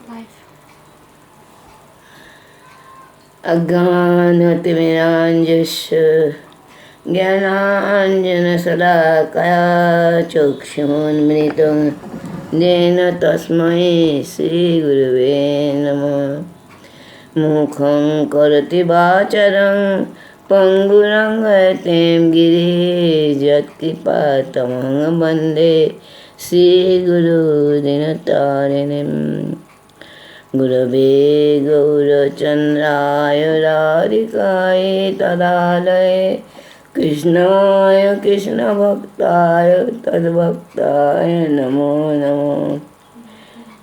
life. अज्ञानतिमिराञ्जस्य ज्ञानाञ्जनशलाकया चक्षुन्मिलितं येन तस्मै श्रीगुरुवे नमः। मुखं करोति वाचालं पङ्गुरङ्गयतें गिरिजत्कृपातमहं वन्दे श्रीगुरुदिनतारिणीम्। गुरवे गौरचन्द्राय राधिकाय तदालये कृष्णाय कृष्णभक्ताय तद्भक्ताय नमो नमो।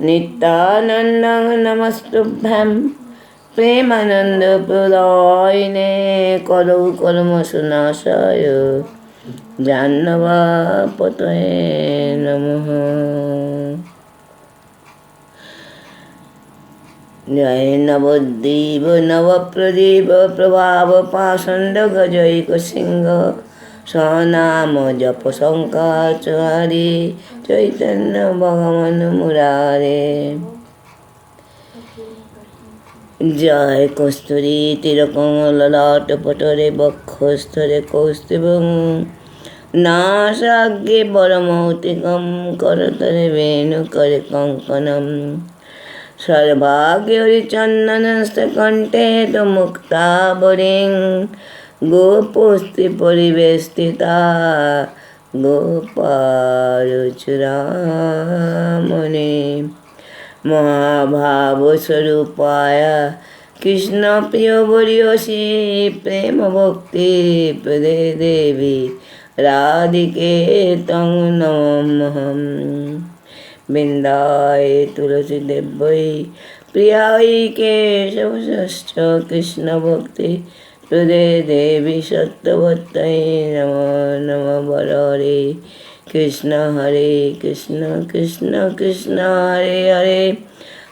नित्यानन्दं नमस्तुभ्यं प्रेमानन्दप्रदायिने कलौ कल्मषनाशाय जाह्नवापतये नमः। जय नवद्वीप नवप्रदीप प्रभाव पाषण्ड गजैकसिंह स्वनाम जप शङ्काचार्य चैतन्य भगवान मुरारे। जय कस्तूरी तिलकमललाटपटरे वक्षस्थले कौस्तुभं नासाग्रे वरमौक्तिकं करतले वेणुकरे कङ्कणम्। सर्वाग्यरिचन्दनस्थकण्ठे तु मुक्तावलिं गोपोस्ति परिवेष्टिता गोपालचूडामणि। महाभावस्वरूपाय कृष्णप्रियवर्यसि प्रेमभक्तिप्रदे देवी राधिके तं नमाम्यहम्। वृन्दाय तुलसीदेव्यै प्रियायै केशवश्च कृष्णभक्ति प्रदे देवी सत्यवत्यै नमो नमः। वरहरे कृष्ण हरे Krishna Krishna Krishna Hare Hare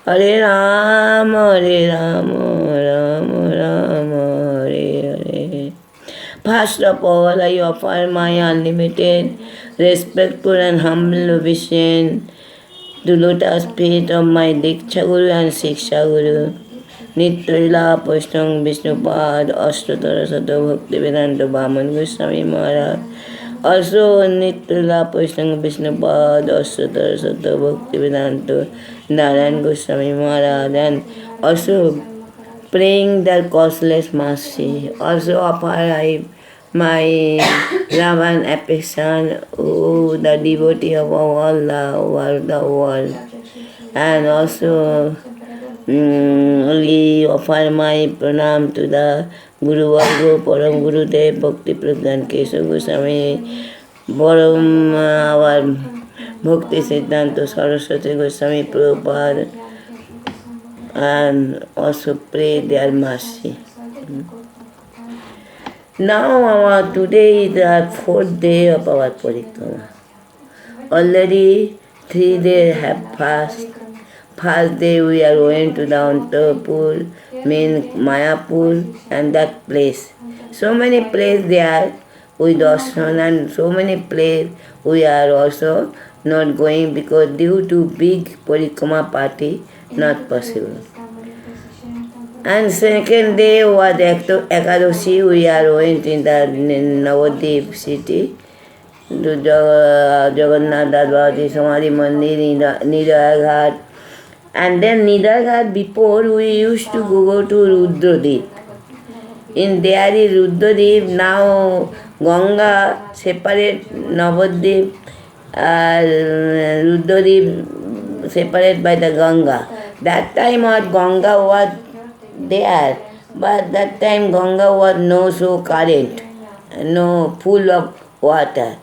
Hare Ram Ram Ram Hare Hare. First of all, I offer my unlimited, respectful and humble obeisance to lotus feet of my Diksha Guru and Shiksha Guru, Nitrila Pushtang Vishnupad, Ashtotara Sato Bhakti Vedanta Bhaman Goswami Maharaj. Also Nitrila Pushtang Vishnupad, Ashtotara Sato Bhakti Vedanta Narayan Goswami Maharaj. And also praying their causeless mercy. Also offer I my love and affection, oh, the devotee of all the world. And also we offer my pranam to the Guru Varga, Param Guru Dev, Bhakti Pradhan Keshav Goswami, Param our Bhakti Siddhanta Saraswati Goswami Prabhupada, and also pray their mercy. Now today is the 4th day of our parikrama. Already 3 days have passed. First day we are going to the Antapur, mean Mayapur, and that place. So many places there we darshan, and so many places we are also not going because due to big parikrama party not possible. And second day was Ekadashi, we are going in the Navadip city to Jagannath Dadwadi Samadhi Mandir, Nidar Ghat. And then Nidar Ghat, before we used to go to Rudradip. In there is Rudradip, now Ganga separate Navadip, Rudradip separate by the Ganga. That time what Ganga was there, but that time Ganga was no so current, no full of water.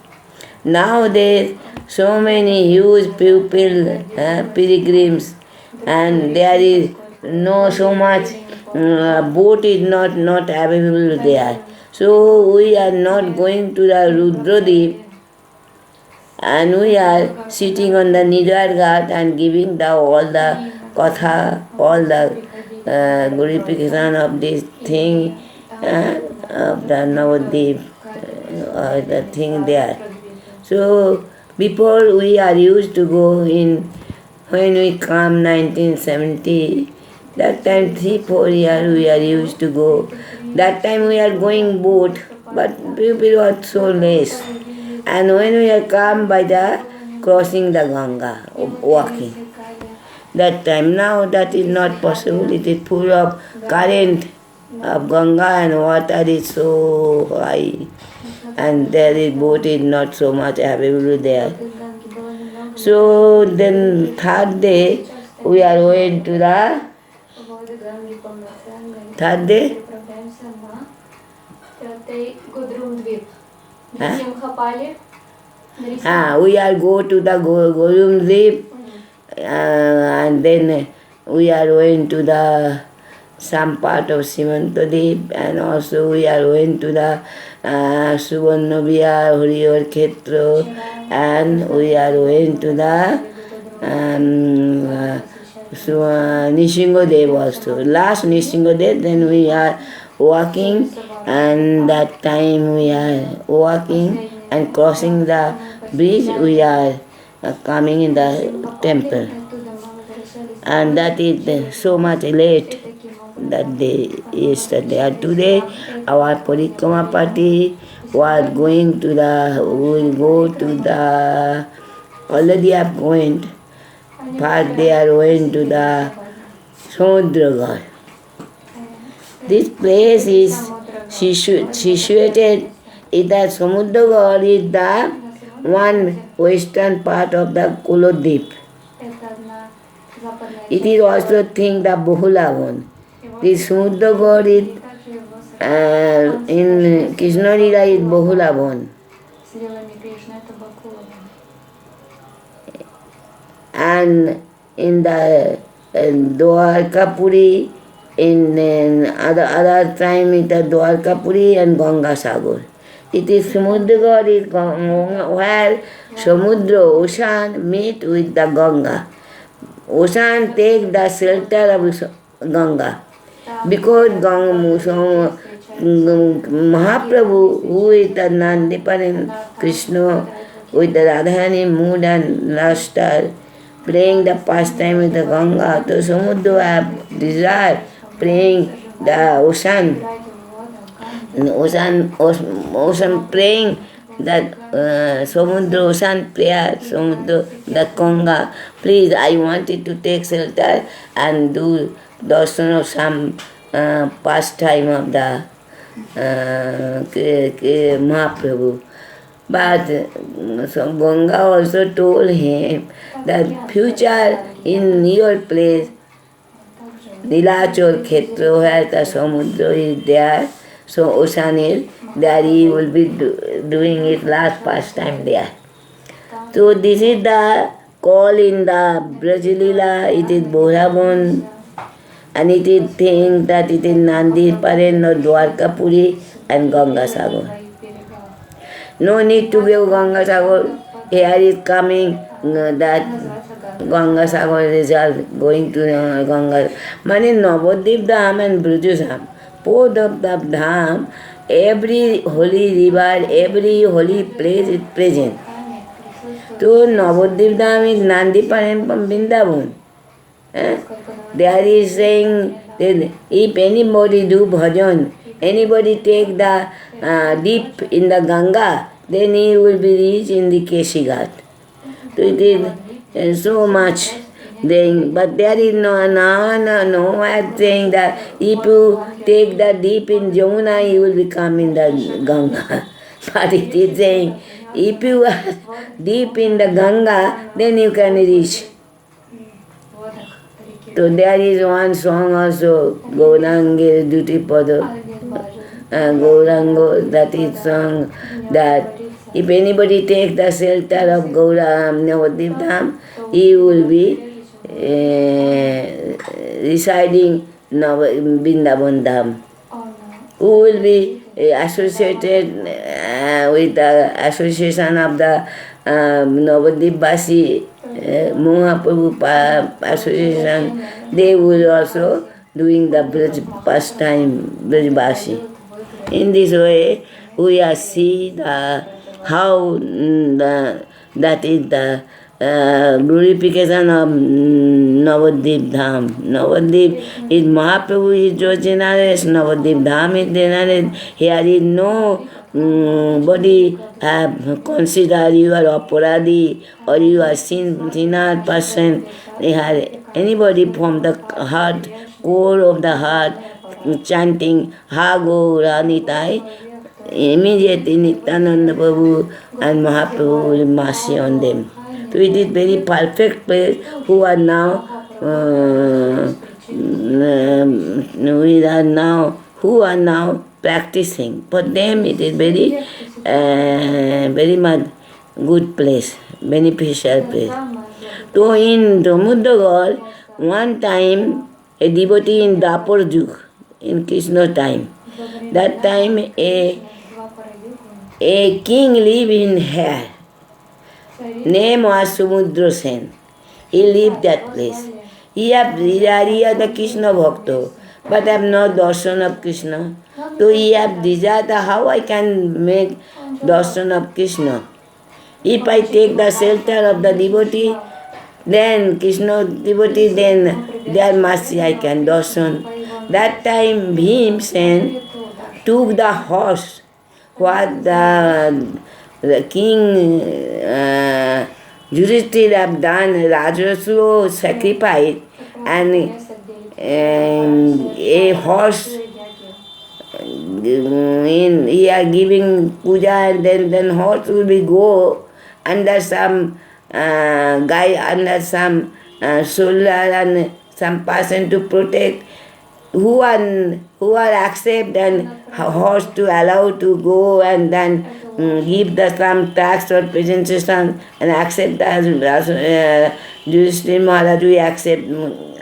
Nowadays, so many huge people, pilgrims, and there is no so much boat is not available there. So we are not going to the Rudradip, and we are sitting on the Nidar Ghat and giving all the katha, all the glorification of this thing, of the Navadip, the thing there. So before we are used to go in When we come 1970, that time 3-4 years we are used to go. That time we are going boat, but people were so less. And when we are come by the crossing the Ganga, walking. That time, now that is not possible. It is full of current of Ganga and water is so high. And there is boat is not so much available there. So then third day we are going to the third day. We are go to the Gorum Deep, and then we are going to the some part of Simanta Deep, and also we are going to the Suvarnabhiyar, Horiyor Khetra, and we are going to the Nishingadev also. Last Nishingadev, then we are walking, and that time we are walking and crossing the bridge, we are coming in the temple. And that is so much late that day, yesterday. And today our Parikrama party was going to the, we will go to the, already have going, but they are going to the Samudragar. This place is situated in the Samudragar, is the one western part of the Kulodip. It is also think the Bahulavan. This Samudragar is in Krishna Lila is Bahulavan. And in the Dwarkapuri, in other time it is Dwarkapuri and Ganga Sagar. It is Samudragar is where Samudra, ocean meet with the Ganga. Ocean take the shelter of Ganga. Because Mahaprabhu, who is the non-dependent Krishna, with the Radharani mood and luster, playing the pastime with the Ganga, so Samudra have desire, playing the ocean. Ocean praying that Samudra ocean prayer, Samudra, the Ganga, please, I wanted to take shelter and do darshan of some pastime of the Mahaprabhu. But so Ganga also told him that future in your place, Nilachal Khetra, where the Samudra is there, so ocean is there, he will be doing his last pastime there. So this is the call in the Brajalila, it is Bohravan, and it is think that it is Nandi Paren or Dwarkapuri and Ganga Sagar. No need to give Ganga Sagar. Here is coming that Ganga Sagar result going to Ganga. Mane Navadip Dham and Brujusam. Both of the Dham, every holy river, every holy place is present. So Navadip Dham is Nandi Paren from Vrindavan. There is saying that if anybody do bhajan, anybody take the dip in the Ganga, then he will be reached in the Keshigat. So it is so much. Then, but there is no one saying that if you take the dip in Jamuna, you will become in the Ganga. But it is saying, if you are deep in the Ganga, then you can reach. So there is one song also, Gaurange Duty Pada, Gaurango, that is song that if anybody takes the shelter of Navadip Dham, he will be residing in Vrindavan Dham. Who will be associated with the association of the Navadip Basi, Mahaprabhu association, they will also doing the Braj pastime, Braj Basi. In this way, we are see the how that is the glorification of Navadvip Dham. Navadvip is Mahaprabhu is your generous, Navadvip Dham is generous. Here is no body have considered you are aparadi or you are sinner person. They have anybody from the heart, core of the heart, chanting Hago Ranitai. Immediately Nityananda Prabhu and Mahaprabhu will mercy on them. So it is very perfect place who are now who are now practicing. For them it is very much good place, beneficial place. So in Samudra, one time a devotee in Dapur Yug, in Krishna time, that time a king lived in here. Name was Samudra Sen. He lived that place. He had the Krishna Bhakta, but have no darshan of Krishna. So he have desire how I can make darshan of Krishna. If I take the shelter of the devotee, then Krishna devotee, then their mercy I can darshan. That time Bhim Sen took the horse what the king Yudhishthira have done Rajasura sacrifice, and a horse he are giving puja, and then horse will be go under some guy, under some soldier and some person to protect, who are accept and horse to allow to go, and then give the some tax or presentation and accept as Yudhishthira Maharaj, we accept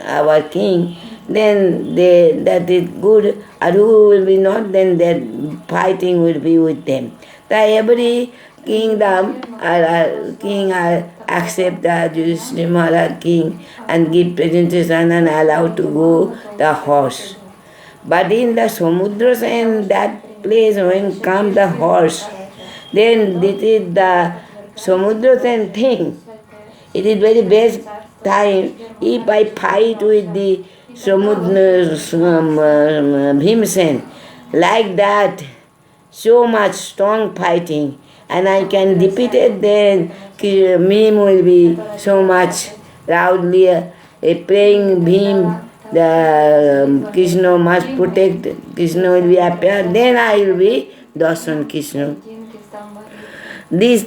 our king, then that is good. Or who will be not, then their fighting will be with them. So every kingdom king accept the Yudhishthira Maharaj king and give presentation and allow to go the horse. But in the Samudra Sen, that place when come the horse, then this is the Samudra Sen thing. It is very best time if I fight with the Samudra Bhimsen, like that, so much strong fighting, and I can defeat it, then Bhim will be so much loudly praying Bhim, the Krishna must protect, Krishna will be appear, then I will be darshan Krishna. This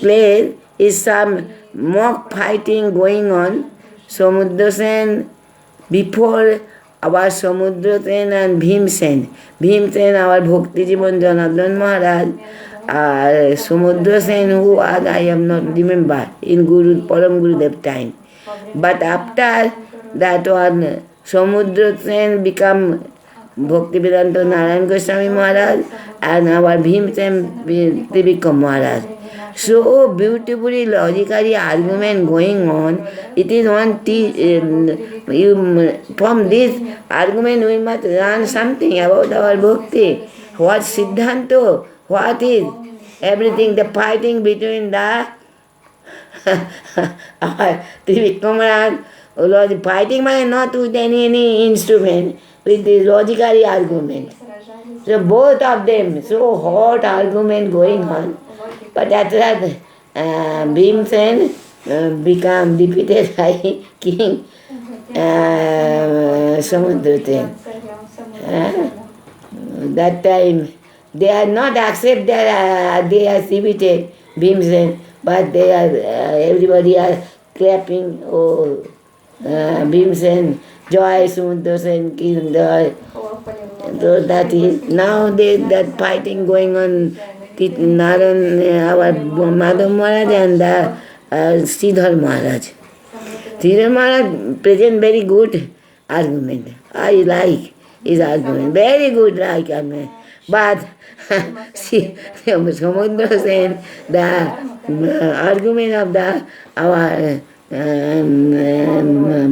place is some mock fighting going on. Samudra Sen, before our Samudra Sen and Bhim Sen. Bhim Sen, our Bhakti Jivan Janardhan Maharaj, Samudra Sen, who was, I have not remembered, in Guru Param Gurudev time. But after that one, Samudra Sen become Bhaktivedanta Narayan Goswami Maharaj, and our Bhim Sen become Maharaj. So beautifully logically argument going on. It is one from this argument we must learn something about our bhakti. What Siddhanta, what is everything, the fighting between the Trivikram Maharaj, fighting not with any instrument, with the logically argument. So both of them, so hot argument going on. But after that, Bhim Sen become defeated by King Samudra Sen. That time, they are not accept that they are defeated, Bhim Sen, but they are everybody are clapping, oh, Bhim Sen, joy, Samudra Sen, King, joy. So that is, now that fighting going on, Naran, our Madhav Maharaj and Sridhar Maharaj. Sridhar Maharaj present very good argument. I like his argument. Very good like argument. But Samudra Sen, the argument of our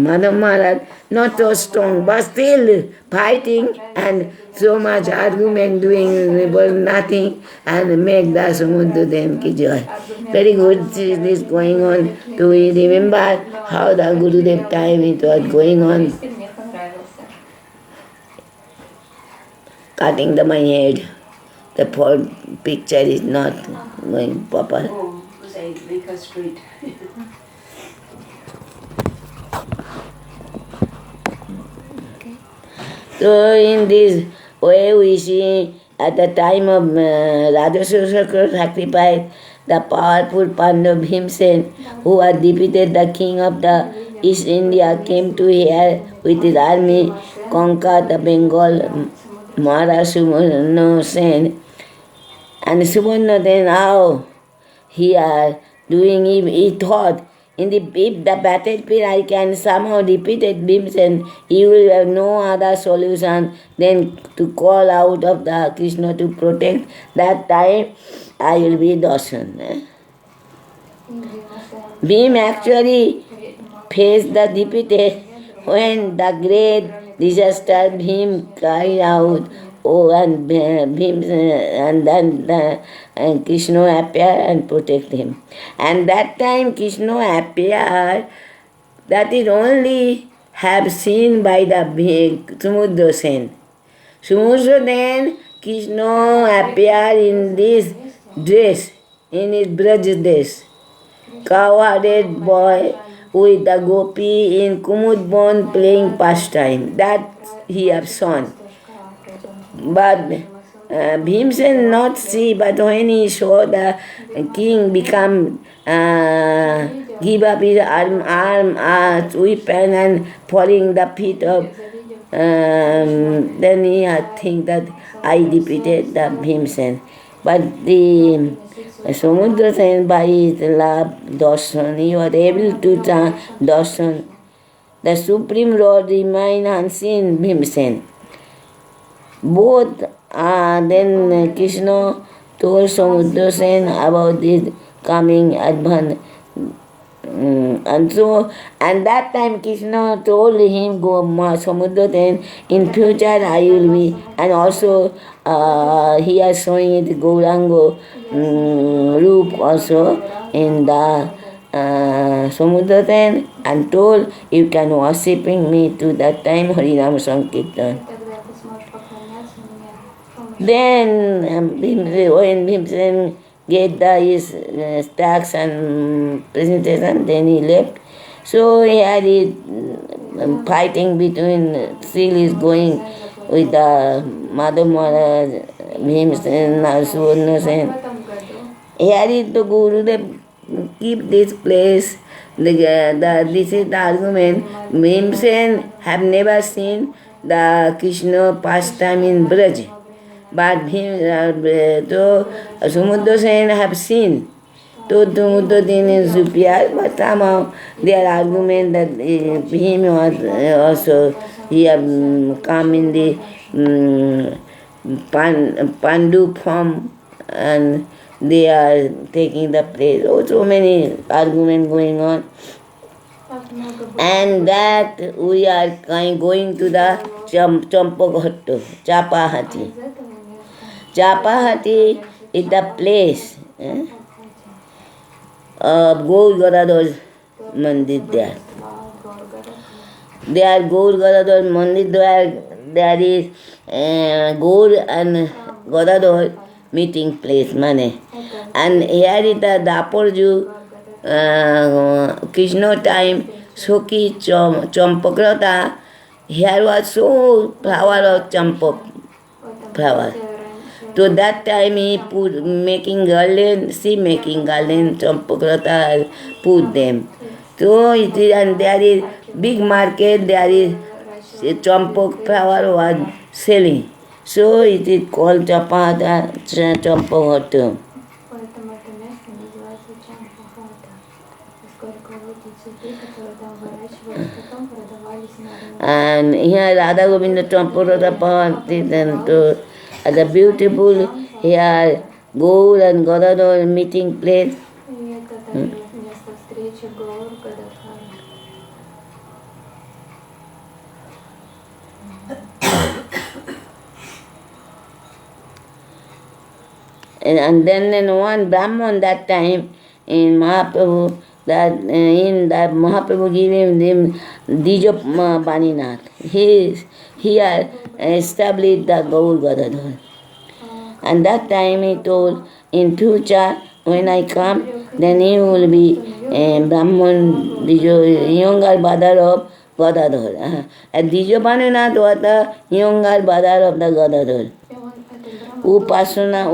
Madhav Maharaj, not so strong, but still fighting and so much argument doing was nothing and make the Samudra Dem ki joy. Very good this going on. Do we remember how the Gurudev time it was going on? Cutting my head. The whole picture is not going proper. Oh, because street. So in this way we see at the time of Rajasura sacrifice, the powerful Pandav Bhimsen, who had defeated the king of the East India, came to here with his army, conquered the Bengal, Maharaj Subarna Sen. And Subarna then how he are doing, he thought, if the battlefield I can somehow defeat Bhimsen, he will have no other solution than to call out of the Krishna to protect. That time I will be Darshan. Bhim actually faced the defeated when the great disaster Bhim cried out. Oh, and Bhim, and then Krishna appeared and protect him. And that time Krishna appeared, that is only have seen by the Samudra Sen. Samudra Sen, Krishna appeared in this dress, in his Braj dress, cow-headed boy with the gopi in Kumudbon playing pastime. That he have shown. But Bhimsen not see, but when he saw the king become, give up his arm, weapon and falling the feet of, then he had think that I defeated the Bhimsen. But the Samudra Sen by his love, darshan, he was able to darshan. The Supreme Lord remained unseen Bhimsen. Both then Krishna told Samudra Sen about this coming advance. And that time Krishna told him, go Samudra Sen, in future I will be. And also he is showing it Gaurango Roop also in the Samudra Sen, and told you can worshipping me to that time Harinam Sankirtan. Then when Bhimsen get his stacks and presentation, then he left. So he had it fighting between, still is going with the Madhav Maharaj, Bhimsen, Suvarna Sen. He had it to Gurudev keep this place. This is the argument. Bhimsen have never seen the Krishna pastime in Braj. But Samudra Sen have seen. So Samudra Sen is superior, but somehow their argument that him was also, he have come in the Pandu form and they are taking the place. Oh, so many arguments going on. And that we are going to the Champaghattu, Chapahati. Chapahati is the place of Gaur Gadadhar Mandir there. There Gaur Gadadhar Mandir there is Gaur and Gadadhar meeting place, Mane. And here is the Daporju Krishna time, Soki Champakrata. Here was so flower of champak flower. So that time he put making garland, she making garland, Champakrata put them. So it is, and there is big market, there is champak flower was selling. So it is called Chapahata, Champahata. And here Radha Govinda Champahata Pahati, then to the beautiful here Gaur and Gadadhar meeting place. And then one Brahman that time in Mahaprabhu, that Mahaprabhu gave him Dijo Baninath. He had established the Gaur Gadadhar. And that time he told, in future when I come, then he will be Brahman, younger brother of Gadadhar. And Dijo Baninath was the younger brother of the Gadadhar. Upasana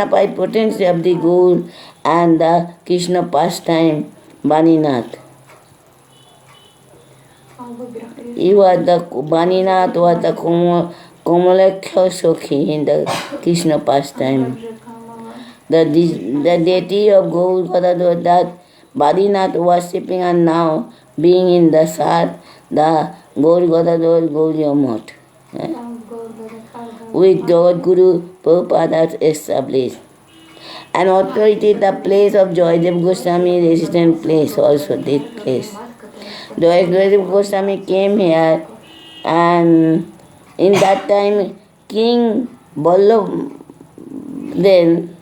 by potency of the Gaur and the Krishna pastime, Baninath. He was the Baninath was the Kamalaksha Sokhi in the Krishna pastime. The deity of Gaur Gadadhar that Badinath worshipping and now being in the Sat, the Gaur Gadadhar Gauriya Math. With Jagat Guru Prabhupada established. And authority the place of Joydev Goswami resident place also this place. Joydev Goswami came here and in that time King Vallabh then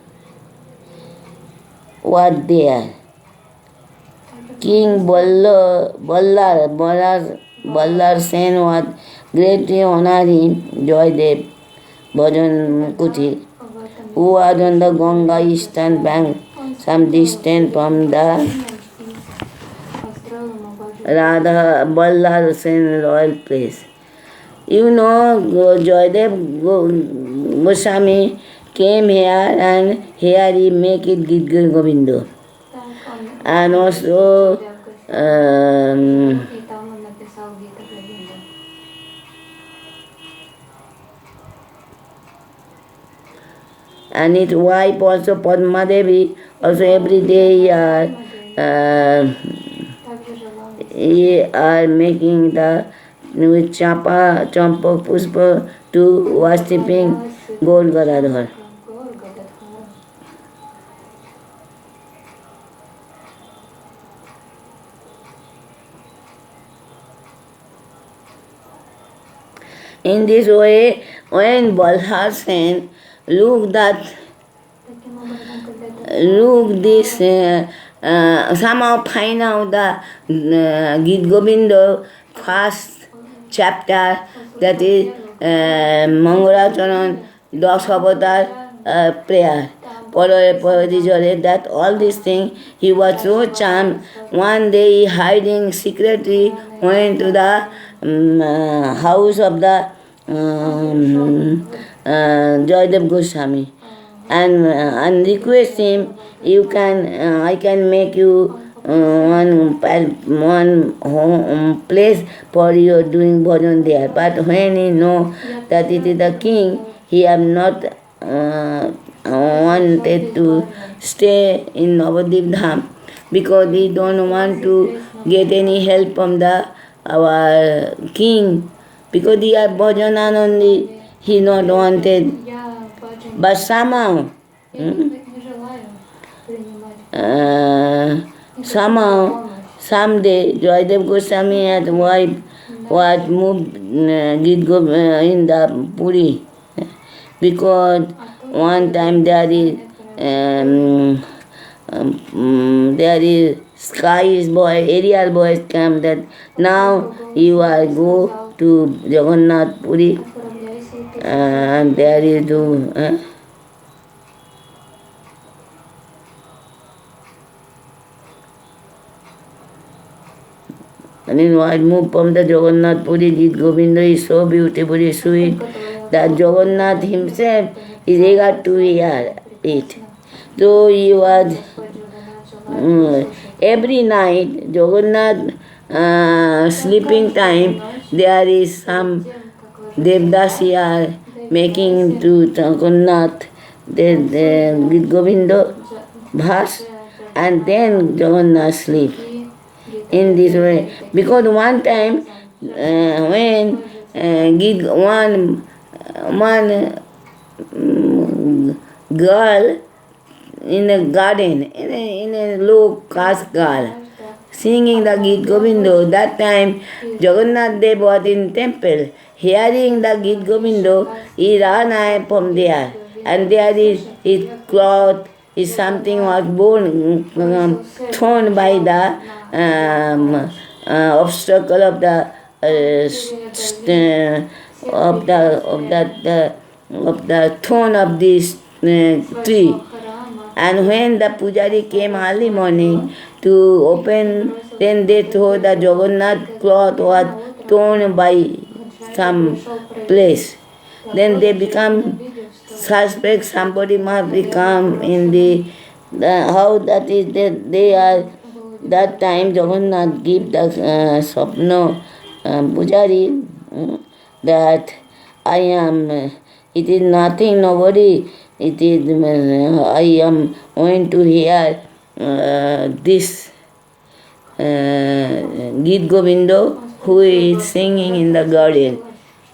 was there. King Ballar Sen was greatly honoring Joydev Bhajan Kuti, who was on the Ganga eastern bank, some distance from the Radha Ballar Sen royal place. You know, Joydev Goswami came here and here he make it Gidgir Govinda. And also and his wife also Padma Devi also every day he are making the with Champa Pushpa to worshipping Gaur Gadadhar. In this way, when Balhar Sen look this, somehow find out the Gita Govinda first chapter, that is Mangalacharan Das Avatar prayer. That all these things, he was so charmed. One day he hiding secretly went to the house of the Joydev Goswami and request him, I can make you one home place for your doing bhajan there. But when he know that it is the king, he have not wanted to stay in Navadvip Dham because he don't want to get any help from our king, because he have bhajan only, he not wanted. But somehow, someday, Joydev Goswami and wife was moved in the Puri, because one time there is skies boy, aerial boys come that now you are go to Jagannath Puri and there is do. And in what move from the Jagannath Puri, Gita Govinda is so beautifully sweet that Jagannath himself is eager to hear it. So he was every night, Jagannath sleeping time, there is some Devdasi are making to Jagannath the Gita Govinda bhas, and then Jagannath sleep. In this way, because one time when one girl in a garden, in a low caste girl, singing the Git Govindo. That time Jagannath Dev was in temple. Hearing the Git Govindo, he ran from there. And there is his cloth, is something was thrown by the obstacle of the thorn of this tree. And when the pujari came early morning to open, then they thought the Jagannath cloth was torn by some place. Then they become suspect, somebody must become in the how that is that they are that time Jagannath give the Swapna Pujari that I am, it is nothing, nobody, it is, I am going to hear this Git Govindo who is singing in the garden,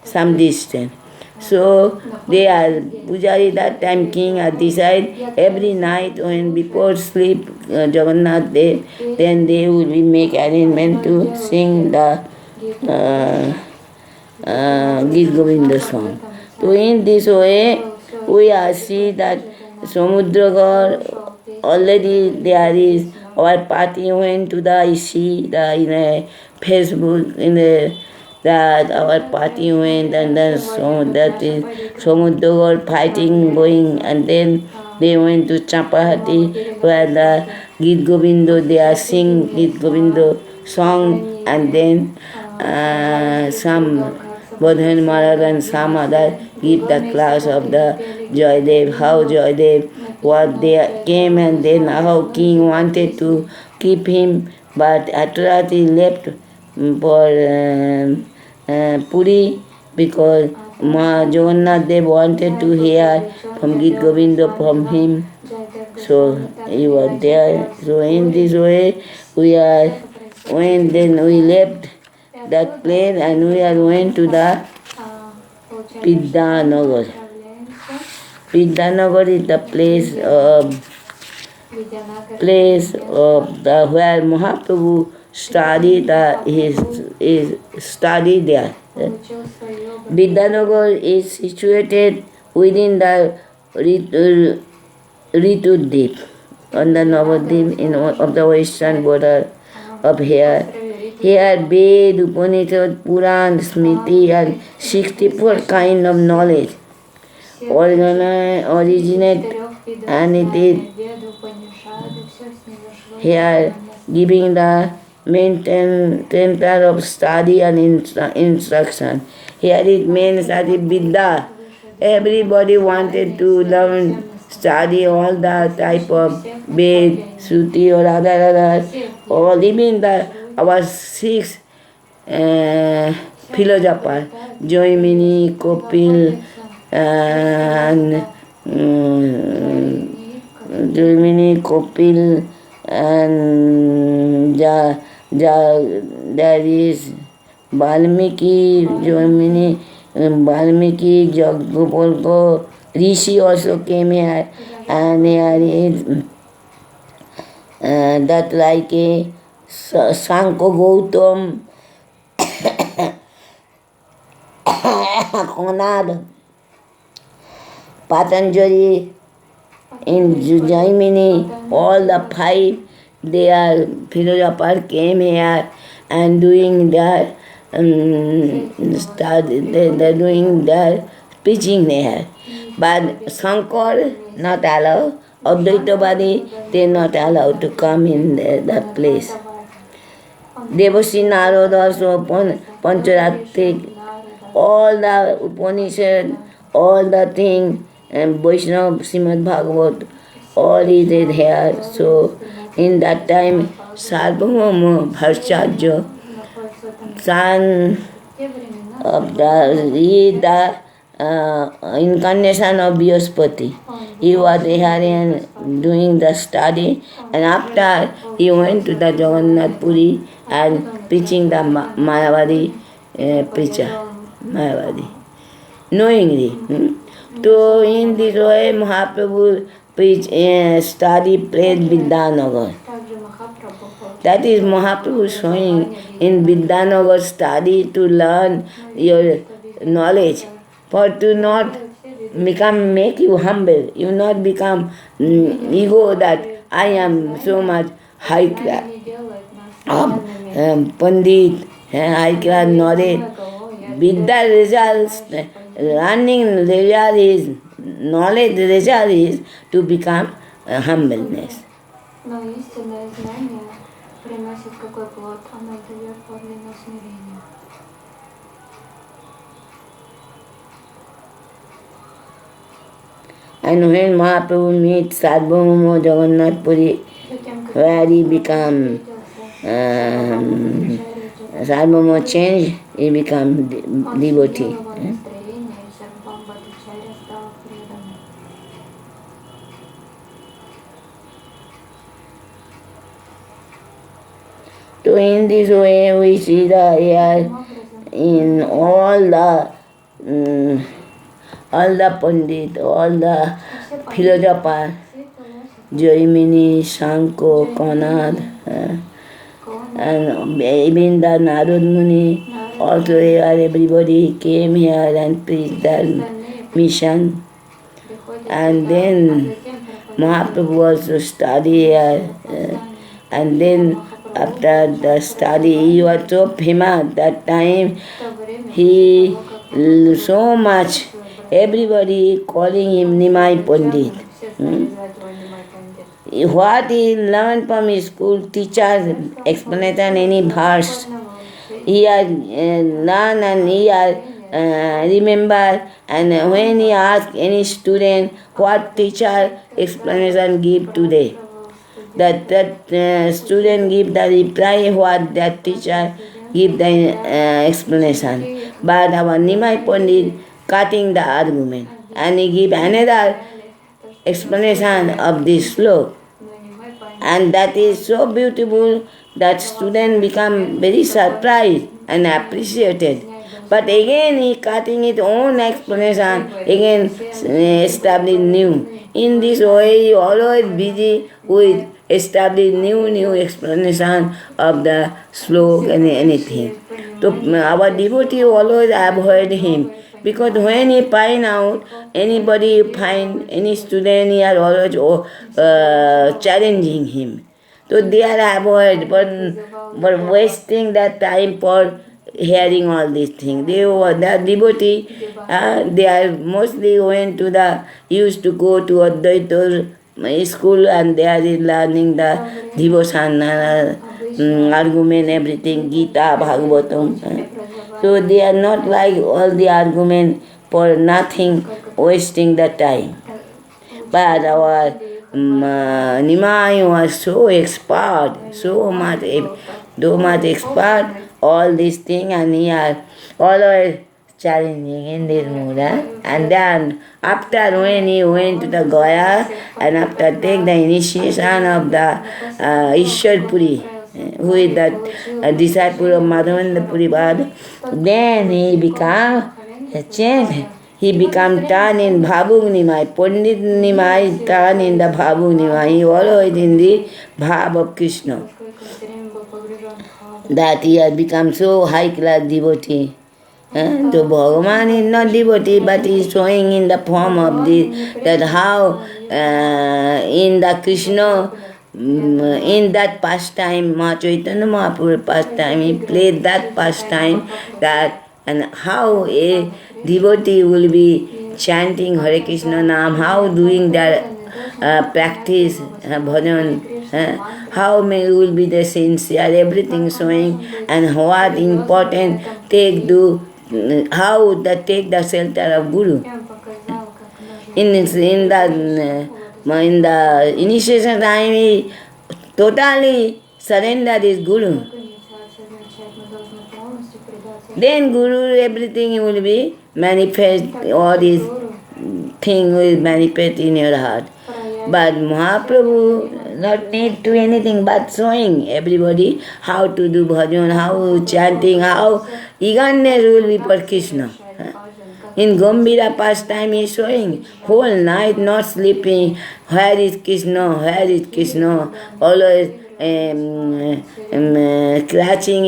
some distance. So they are, Pujari that time king had decided every night when before sleep Jagannath Dev, then they will be make arrangement to sing the Git Govinda song. So in this way we are see that Samudragar already there is, our party went to the, I see the in a Facebook in the that our party went, and then so that is Samudragar fighting going, and then they went to Champahati where the Git Govindo, they are sing Git Govindo song, and then some Bodhan Maharaj and some other give the class of the Joydev, how Joydev, what they came, and then how king wanted to keep him, but after that he left for Puri because Jagannath Dev wanted to hear from Git Govinda from him. So he was there. So in this way we are, when then we left that place and we are going to the Piddanagar. Piddanagar is the place of the where Mahaprabhu studied his study there. Vidyanagar is situated within the Ritudip on the Navadip of the western border of here. Here Ved, Upanishad, Puran, Smriti and 64 kind of knowledge originate, and it is here giving the main center of study and instruction. Here it means that Vidya. Everybody wanted to learn, study all the type of Ved, Shruti or other, or even our 6 philosophers, Jaimini, Kopil, and Jaimini, Kopil, and there is Valmiki, Jaimini, Valmiki, Jaggopalko, Rishi also came here, and here is that like a Sanko Gautam, Konad, Patanjali, in Jaimini, all the 5, they are philosophers came here and doing their study, they are doing their preaching there. But Shankar not allowed, Advaitavadi they not allowed to come in that place. Devashi Narad also Pancharatrik, all the Upanishad, all the thing, and Vaishnava, Srimad Bhagavat, all is here. So in that time, Sarvabhauma Bhattacharya, son of the incarnation of Brihaspati, he was here and doing the study, and after he went to the Jagannath Puri and preaching the Mayavadi preacher, Mayavadi, knowingly. So in this way Mahaprabhu preach, study, played Vidyanagar. That is Mahaprabhu showing in Vidyanagar study to learn your knowledge, for to not make you humble, you not become ego that I am so much high class of Pandit, high class knowledge. Vidya results, learning result is, knowledge result is to become humbleness. Но истинное знание приносит какой плод? Оно дает подлинное смирение. And when Mahaprabhu meets Sarvabhauma Jagannath Puri, where he become Sarvabhauma change, he become devotee. So in this way we see the here in all the Pandit, all the philosophers, Jaimini, Shanko, Konad, and even the Narad Muni, also here everybody came here and preached their mission. And then Mahaprabhu also studied here, and then after the study he was so famous that time, he so much, everybody calling him Nimai Pandit. What he learned from his school teacher, explanation any verse, he had learned and he had remembered, and when he asked any student what teacher explanation give today, that student give the reply what that teacher give the explanation. But our Nimai Pandit cutting the argument, and he give another explanation of this slok. And that is so beautiful that student become very surprised and appreciated. But again he cutting his own explanation, again establish new. In this way he always busy with establish new explanation of the slok and anything. So our devotee always avoid him, because when he find out anybody find any student, he are always challenging him. So they are avoid, but wasting that time for hearing all these things. They were the devotee, they are mostly used to go to Advaita school, and they are learning the devotion, argument, everything, Gita, Bhagavatam. So they are not like all the argument for nothing, wasting the time. But our Nimai was so expert, so much expert, all these things, and he are always challenging in this mood. And then after when he went to the Gaya, and after take the initiation of the Ishwar Puri, who is the disciple of Madhavendra Puripad, then he become changed. He become turned in Bhavuk Nimai. Pandit Nimai turned in the Bhavuk Nimai. He always in the Bhav of Krishna. That he has become so high class devotee. So Bhagavan is not devotee, but he is showing in the form of this, that how in the Krishna, in that pastime, Chaitanya Mahaprabhu pastime, he played that pastime, that, and how a devotee will be chanting Hare Krishna Nam, how doing their practice, bhajan, how will be the sincere, everything showing, and what important how take the shelter of Guru. In the initiation time, he totally surrendered his Guru. Then Guru, everything will be manifest, all these things will manifest in your heart. But Mahaprabhu not need to anything but showing everybody how to do bhajan, how chanting, how eagerness will be for Krishna. In Gambhira pastime he is showing, whole night not sleeping, where is Krishna, always scratching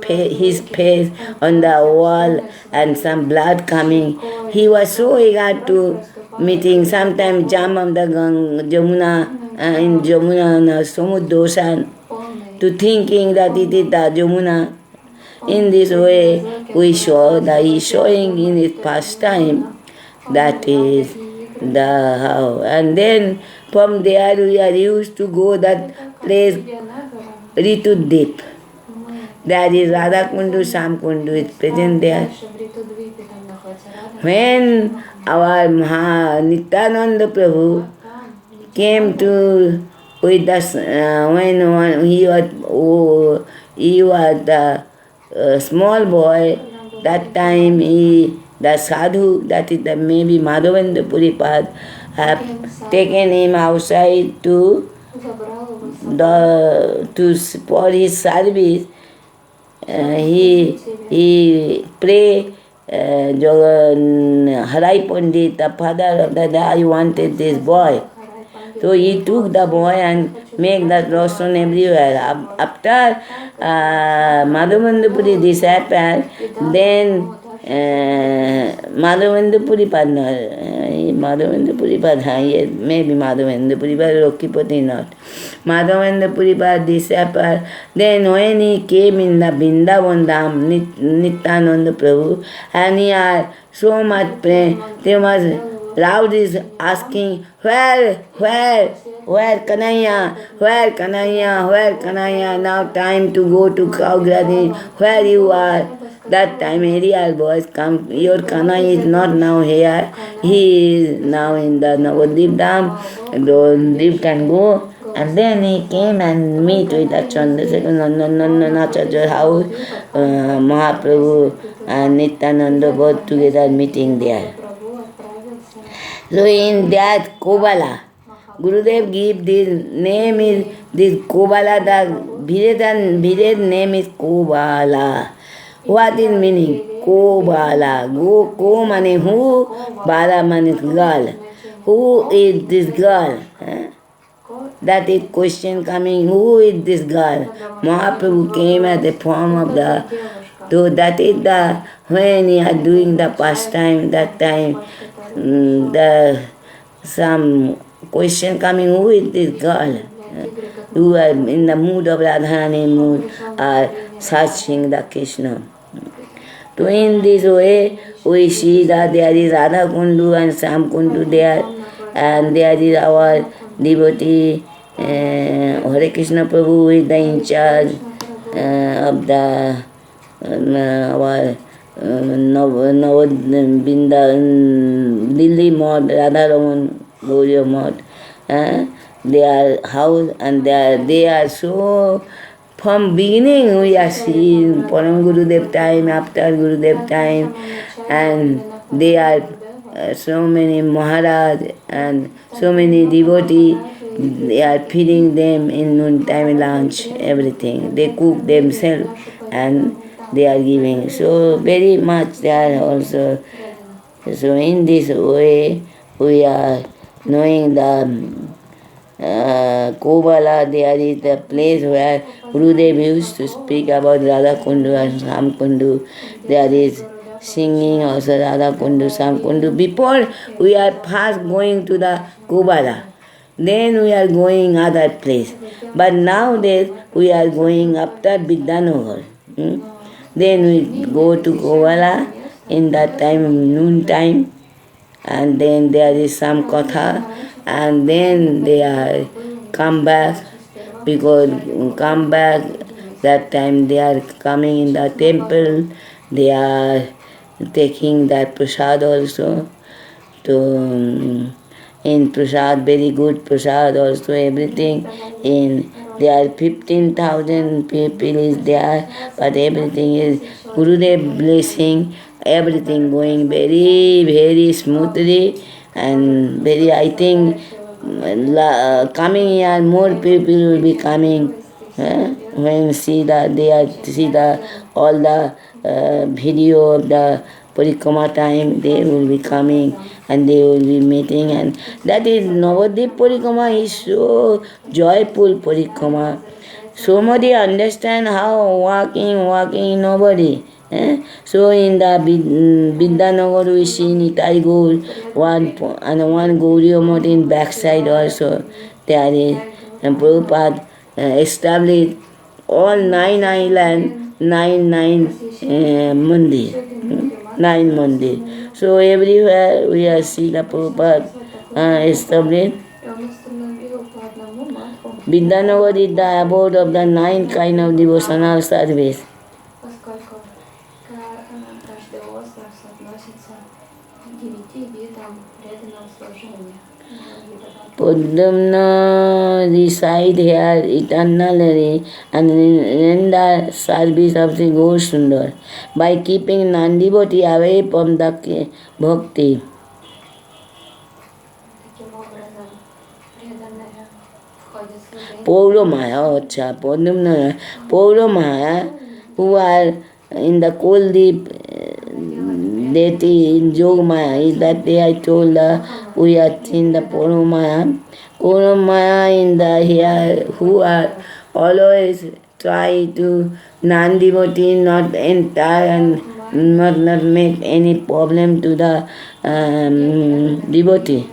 his face on the wall and some blood coming. He was so eager to meeting, sometimes jump on the Jamuna, in Jamuna, Samudra, to thinking that it is the Jamuna. In this way, we show that he is showing in his pastime. That is the how. And then from there we are used to go that place Ritudip. There is Radha Kundu, Sam Kundu is present there. When our Nityananda Prabhu came to with us, when he was the small boy, that time the sadhu, that is the maybe Madhavendra Puripad, have taken him outside for his service. He pray Harai Pandit, the father of the I wanted this boy. So he took the boy and make that roshan everywhere. After Madhavendra disappeared, then Madhavendra Puripad, yes, maybe Madhavendra Puripad, Lokipati not. Madhavendra Puripad disappeared. Then when he came in the Vrindavan Dham, Nityananda Prabhu, and he had so much pain, they was loud is asking, where Kanaya, where Kanaya, now time to go to Kaugradi, where you are. That time aerial boys come, your Kanaya is not now here, he is now in the Navadip Dham, Navadip can go. And then he came and meet with the Chandrasekhar house, Mahaprabhu and Nityananda both together meeting there. So in that Kobala, Gurudev give this name is this Kobala, the Bhired name is Kobala. What is meaning? Kobala. Ko means who, Bala means girl. Who is this girl? That is question coming, who is this girl? Mahaprabhu came at the form of the, so that is the, when he are doing the pastime, that time, some question coming, who is this girl? Who are in the mood of Radharani mood, are searching the Krishna. So in this way, we see that there is Radha Kundu and Sam Kundu there, and there is our devotee, Hare Krishna Prabhu, who is the in charge of the our Delhi Mod, Radharaman, Gauriya Mod. Their house, and they are so, from beginning we are seeing Param Gurudev time, after Gurudev time, and they are so many Maharaj and so many devotees, they are feeding them in noontime lunch, everything. They cook themselves and they are giving. So very much they are also. So in this way we are knowing the Kobala, there is the place where Gurudev used to speak about Radha Kundu and Sam Kundu. There is singing also Radha Kundu, Sam Kundu. Before we are first going to the Kobala, then we are going other place. But nowadays we are going after Vidyanagar. Then we go to Kobala in that time, noon time, and then there is some katha, and then they are come back, because come back, that time they are coming in the temple, they are taking that prasad also. To in prasad, very good prasad also, everything. In there are 15,000 people is there, but everything is Gurudev blessing, everything going very, very smoothly, and very, I think, coming year more people will be coming. When see the all the video of the Parikrama time, they will be coming and they will be meeting, and that is Navadvip Parikrama is so joyful Parikrama. Somebody understand how walking, nobody. So in the Vidyanagar we see Nitai Gaur, one Gauriya Math in backside also there is, and Prabhupada established all 9 islands, nine mandir, nine mandir. So everywhere we are see the Prabhupada established. Vidyanagar is the abode of the 9 kind of devotional service. Поскольку каждый остров соотносится к 9 видам преданного служения. Padma reside here eternally and in the service of the Gaur Sundar by keeping non-devotee away from the bhakti. Pauramaya, Padma, Pauramaya, who are in the Kuldeep deity in Yogamaya, is that day I told we are in the Pauramaya. Pauramaya in the here who are always try to non-devotee not enter and not make any problem to the devotee.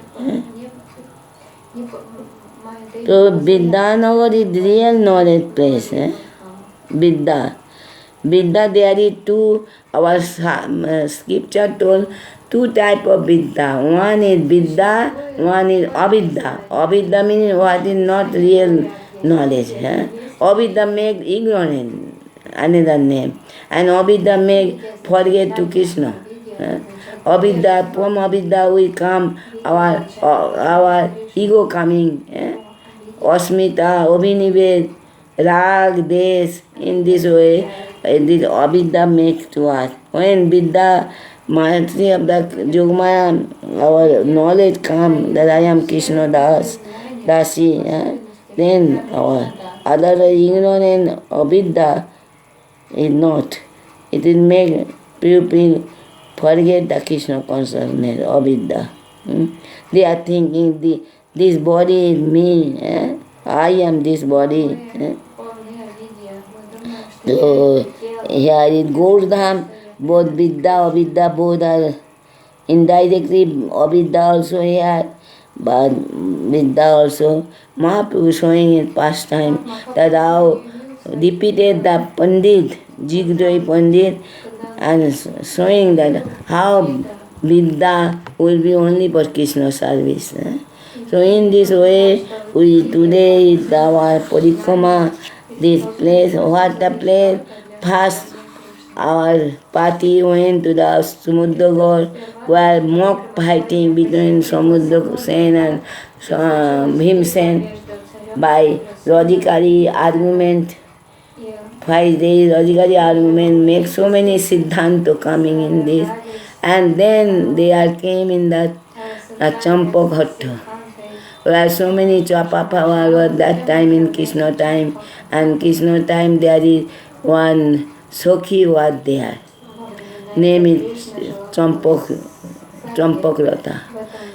So Vidyanagar is real knowledge place. Vidya. Vidya, there is two, our scripture told 2 types of Vidya. One is Vidya, one is Avidya. Avidya means what is not real knowledge. Avidya make ignorant, another name. And Avidya make forget to Krishna. Avidya, from Avidya we come, our ego coming. Asmita, Abhinived, Rag, Desh, in this way, this Avidya makes to us. When Vidya, Mahatri of the Yogamaya, our knowledge come that I am Krishna Dasi, then our other ignorant Avidya is not. It will make people forget the Krishna consciousness, Avidya. They are thinking this body is me, I am this body. So here in Gaurdham, both Vidya, Avidya, both are indirectly Avidya also here, but Vidya also. Mahaprabhu showing in past time that how repeated the Pandit, Jigdoi Pandit, and showing that how Vidya will be only for Krishna service. So in this way, we today our Parikrama, this place, what the place, first our party went to the Samudra where mock fighting between Samudra Sen and Bhimsen by logically argument. 5 days logically argument make so many siddhanta coming in this, and then they are came in that Champak Hatta, where so many Chapa power was that time in Krishna time, and Krishna time there is one Sokhi was there. Name is Champak Lata.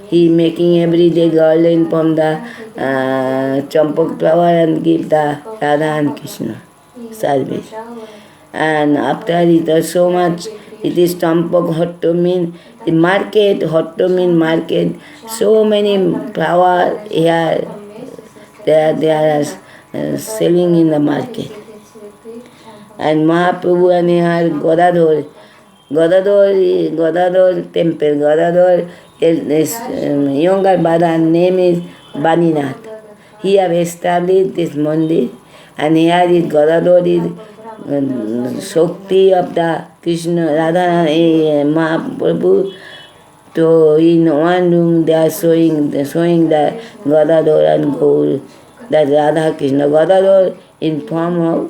He making every day garland from the Champak flower and give the Radha and Krishna service. And after it was so much, it is Champak Hatto mean the market, Hatto mean market, so many flower here, they are selling in the market. And Mahaprabhu and here Godador temple, Godador is younger brother, name is Baninath. He have established this mandir, and here is Godador is Shakti of the Krishna, Radha, Mahaprabhu. So in one room they are showing the Godador and Gaur, that Radha Krishna. Godador in form of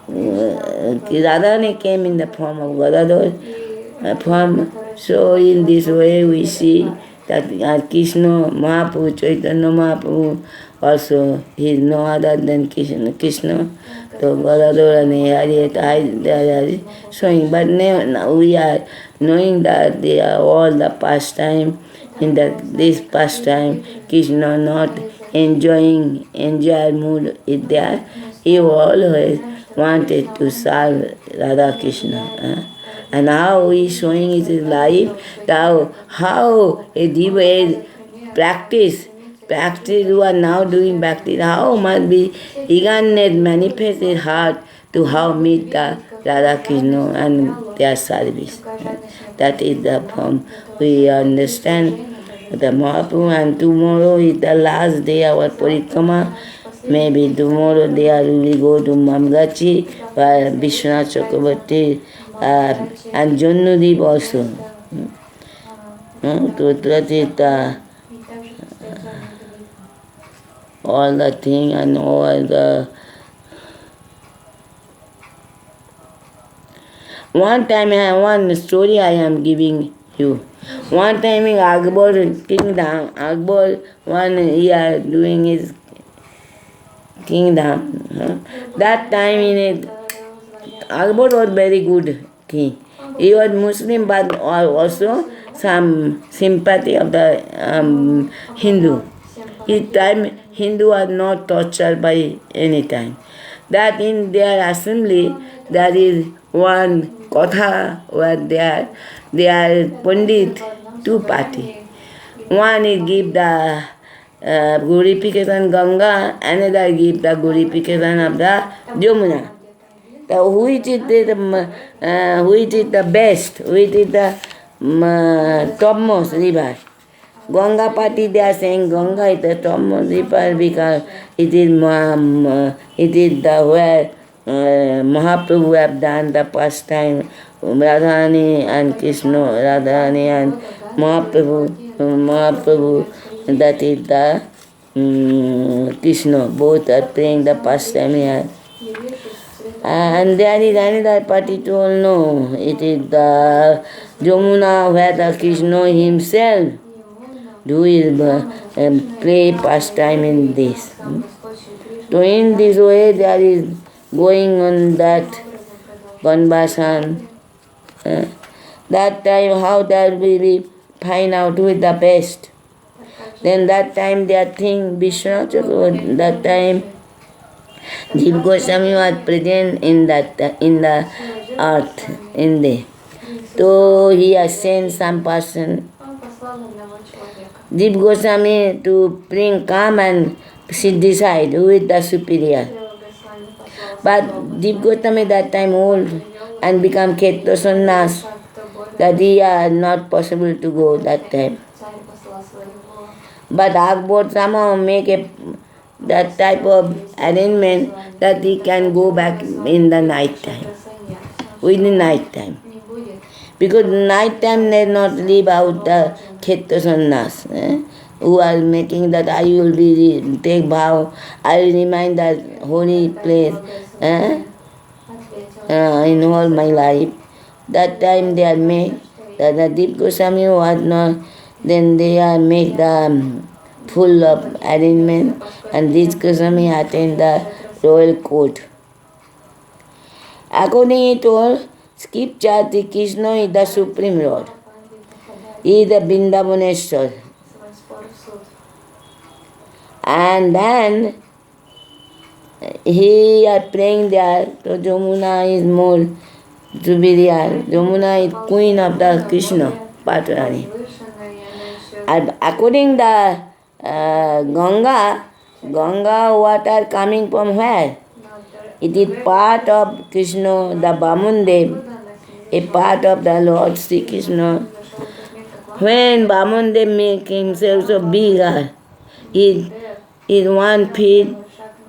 Radha came in the form of Godador form. So in this way we see that Krishna, Mahaprabhu, Chaitanya Mahaprabhu also, he is no other than Krishna. So Galador and Harriet, they are showing, but now we are knowing that they are all the pastime. In this pastime, Krishna not enjoy mood is there. He always wanted to serve Radha Krishna. And how he is showing his life, how a devotee practice who are now doing practice, how must be eagerness manifested heart to how meet the Radha Krishna and their service. That is the form we understand the Mahaprabhu, and tomorrow is the last day our parikrama. Maybe tomorrow they will go to Mamgachi, Vishwanath Chakravarti, and Jannudeep also. To Tratita, all the thing and all the. One time, one story I am giving you. One time in Akbar kingdom, Akbar 1 year doing his kingdom. That time Akbar was very good king. He was Muslim, but also some sympathy of the Hindu. His time Hindu are not tortured by any time. That in their assembly there is one Katha where they are Pandit, two party. One is give the glorification Ganga, another give the glorification of the Jamuna. Which is the best, which is the topmost river. Ganga party, they are saying Ganga is the topmost river because it is the where Mahaprabhu have done the pastime, Radharani and Krishna, Radharani and Mahaprabhu, that is the Krishna, both are playing the pastime here. And there is another party told no, it is the Jamuna where the Krishna himself do his play pastime in this. So in this way there is going on that conversion. That time how that will be find out who is the best. Then that time they think Vishwanath Chakravarti, that time Jiva Goswami was present in the earth in there. So he has sent some person, Jiva Goswami, to come and decide who is the superior. But Jiva Goswami that time old and become Khetra Sannyas, that he are not possible to go that time. But Akbar somehow make that type of arrangement that he can go back in the night time, within night time. Because night time they not leave out the Khetra Sannyas, who are making that I will be take vow, I will remind that holy place in all my life. That time they are made, that the Jiva Goswami was not, then they are make the full of arrangement, and Jiva Goswami attend the royal court. According to all, scripture, the Krishna is the Supreme Lord. He is the Vrindavaneshwar. And then he are praying there, so Jamuna is more superior. Jamuna is queen of the Krishna, Patrani. And according to Ganga water coming from where? It is part of Krishna, the Vamandev, a part of the Lord Sri Krishna. When Vamandev make himself so bigger, is 1 feet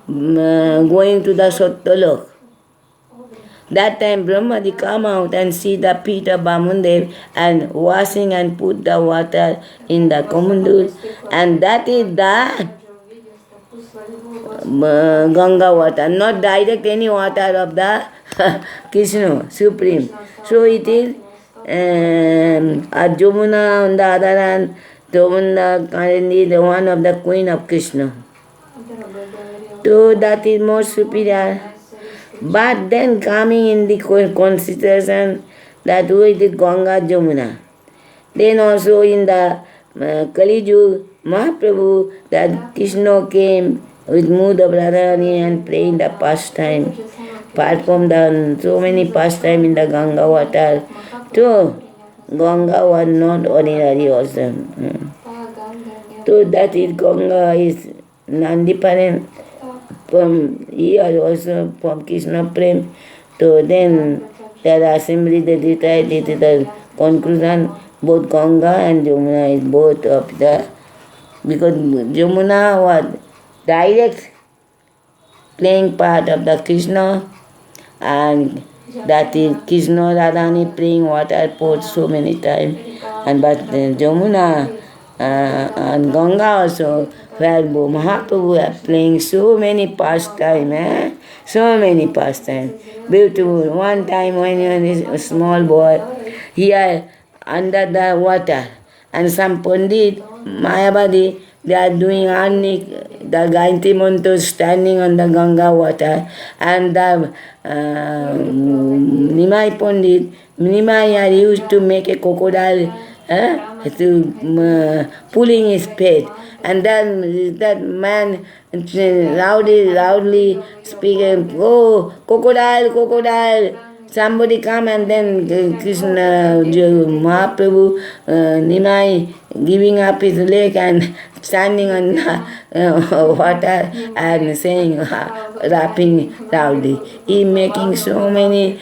going to the Satyalok. That time Brahmaji come out and see the feet of Vamandev and washing and put the water in the Kamandul, and that is the Ganga water, not direct any water of the Krishna, Supreme. So it is Jamuna on the other hand, Jamuna currently the one of the Queen of Krishna. So that is more superior. But then coming in the consideration that with the Ganga Jamuna, then also in the Kali Yuga, Mahaprabhu, that Krishna came with Muda Radharani and playing the pastime, performed so many pastime in the Ganga water. So Ganga was not ordinary also. So that is Ganga is non-different from here also from Krishna Prem. So then the assembly they decided the conclusion both Ganga and Jamuna is both of the, because Jamuna was direct playing part of the Krishna, and that is Krishna Radhani playing water sports so many times, and but Jamuna and Ganga also, where Mahaprabhu are playing so many pastime, so many pastime, beautiful. One time when he was a small boy, here under the water, and some Pandit, Mayavadi, they are doing Arnik, the Gayatri Mantra standing on the Ganga water, and the Nimai Pandit, Nimai are used to make a crocodile to pulling his pet, and then that man loudly speaking, oh, crocodile, crocodile. Somebody come, and then Krishna, Mahaprabhu, Nimai giving up his leg and standing on the water and saying, rapping loudly. He making so many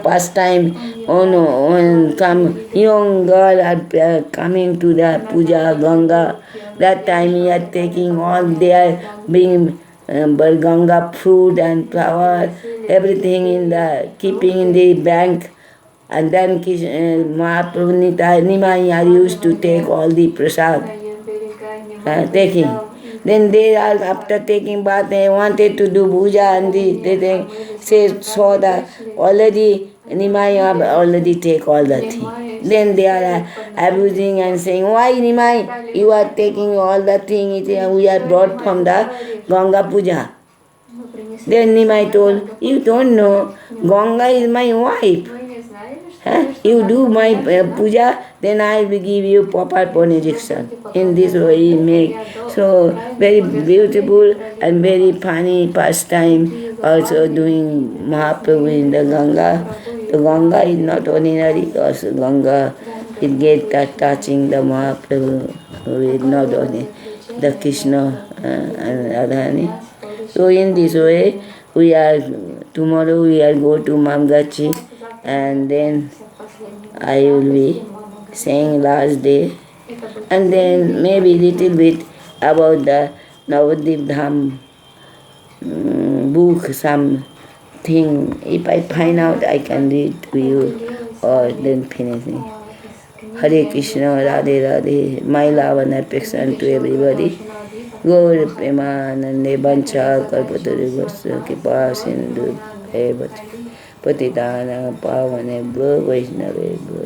pastime. Oh no, when some young girl are coming to the puja Ganga, that time he are taking all their being Ganga fruit and flower, everything in the keeping in the bank, and then Mahaprabhu Nimai are used to take all the prasad, taking. Then they are after taking bath, they wanted to do puja, and they saw that already Nimai already take all the thing. Then they are abusing and saying, why Nimai, you are taking all the thing, we are brought from the Ganga Puja. Then Nimai told, you don't know, Ganga is my wife. You do my puja, then I will give you proper benediction. In this way he make. So very beautiful and very funny pastime also doing Mahaprabhu in the Ganga. The Ganga is not ordinary, also Ganga it get that touching the Mahaprabhu with not only the Krishna and Radhani. So in this way tomorrow we are go to Mamgachi, and then I will be saying last day, and then maybe little bit about the Navadvip Dham book, something. If I find out, I can read to you, or then finishing. Hare Krishna, Radhe Radhe, my love and affection to everybody. Gaur Premanande Bancha Kalpatari Vasya Kipa Sindhu Patitana Pavane Vaishnave